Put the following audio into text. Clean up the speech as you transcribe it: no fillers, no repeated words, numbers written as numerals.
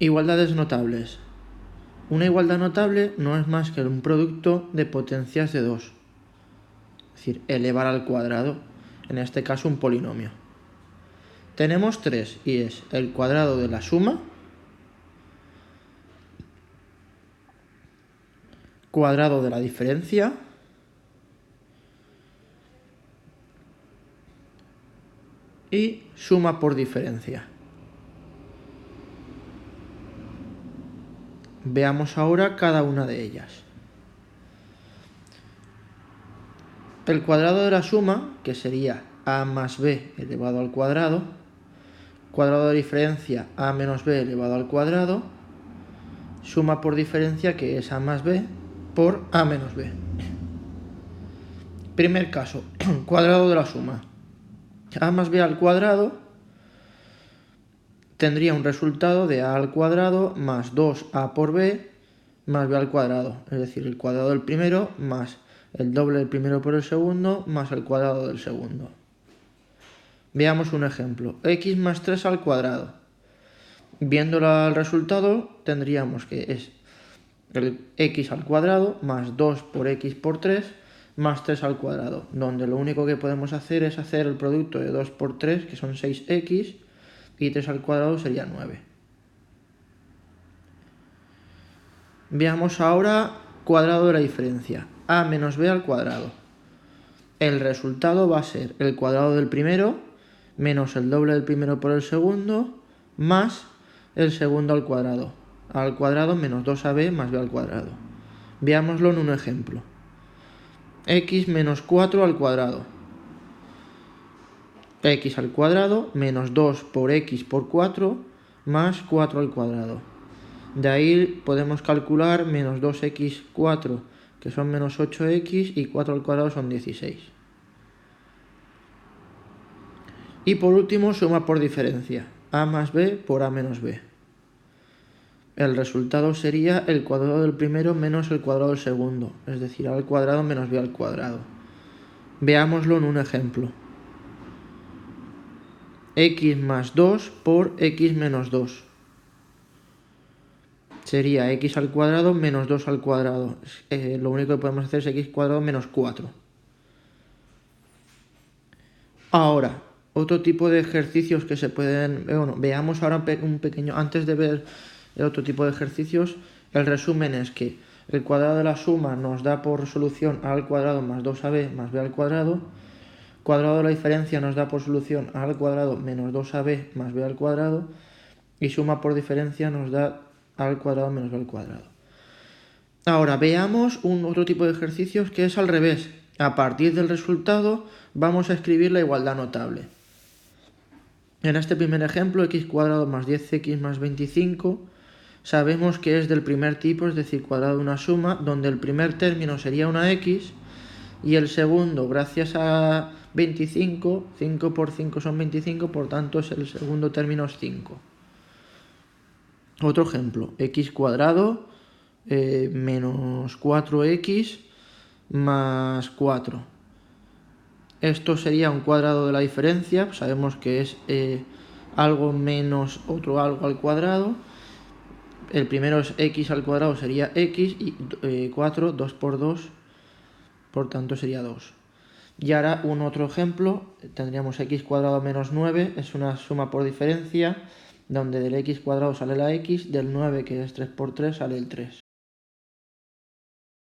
Igualdades notables. Una igualdad notable no es más que un producto de potencias de 2. Es decir, elevar al cuadrado. En este caso un polinomio. Tenemos 3 y es el cuadrado de la suma, cuadrado de la diferencia y suma por diferencia. Veamos ahora cada una de ellas. El cuadrado de la suma, que sería a más b elevado al cuadrado, cuadrado de diferencia a menos b elevado al cuadrado, suma por diferencia, que es a más b por a menos b. Primer caso, cuadrado de la suma. A más b al cuadrado tendría un resultado de a al cuadrado más 2a por b más b al cuadrado, es decir, el cuadrado del primero más el doble del primero por el segundo más el cuadrado del segundo. Veamos un ejemplo, x más 3 al cuadrado. Viendo el resultado tendríamos que es el x al cuadrado más 2 por x por 3 más 3 al cuadrado, donde lo único que podemos hacer es hacer el producto de 2 por 3, que son 6x, y 3 al cuadrado sería 9. Veamos ahora cuadrado de la diferencia, a menos b al cuadrado. El resultado va a ser el cuadrado del primero menos el doble del primero por el segundo más el segundo al cuadrado menos 2ab más b al cuadrado. Veámoslo en un ejemplo. X menos 4 al cuadrado. X al cuadrado menos 2 por x por 4 más 4 al cuadrado. De ahí podemos calcular menos 2x4, que son menos 8x, y 4 al cuadrado son 16. Y por último, suma por diferencia, a más b por a menos b. El resultado sería el cuadrado del primero menos el cuadrado del segundo, es decir, a al cuadrado menos b al cuadrado. Veámoslo en un ejemplo. X más 2 por x menos 2. Sería x al cuadrado menos 2 al cuadrado. Lo único que podemos hacer es x cuadrado menos 4. Ahora, otro tipo de ejercicios que se pueden... veamos ahora un pequeño... Antes de ver el otro tipo de ejercicios, el resumen es que el cuadrado de la suma nos da por solución a al cuadrado más 2ab más b al cuadrado. Cuadrado de la diferencia nos da por solución a al cuadrado menos 2ab más b al cuadrado. Y suma por diferencia nos da a al cuadrado menos b al cuadrado. Ahora veamos otro tipo de ejercicios que es al revés. A partir del resultado vamos a escribir la igualdad notable. En este primer ejemplo, x cuadrado más 10x más 25, sabemos que es del primer tipo, es decir, cuadrado de una suma, donde el primer término sería una x y el segundo, gracias a 25, 5 por 5 son 25, por tanto el segundo término es 5. Otro ejemplo, x cuadrado menos 4x más 4. Esto sería un cuadrado de la diferencia, sabemos que es algo menos otro algo al cuadrado. El primero es x al cuadrado, sería x, y 4, 2 por 2, por tanto sería 2. Y ahora un otro ejemplo, tendríamos x cuadrado menos 9, es una suma por diferencia, donde del x cuadrado sale la x, del 9, que es 3 por 3, sale el 3.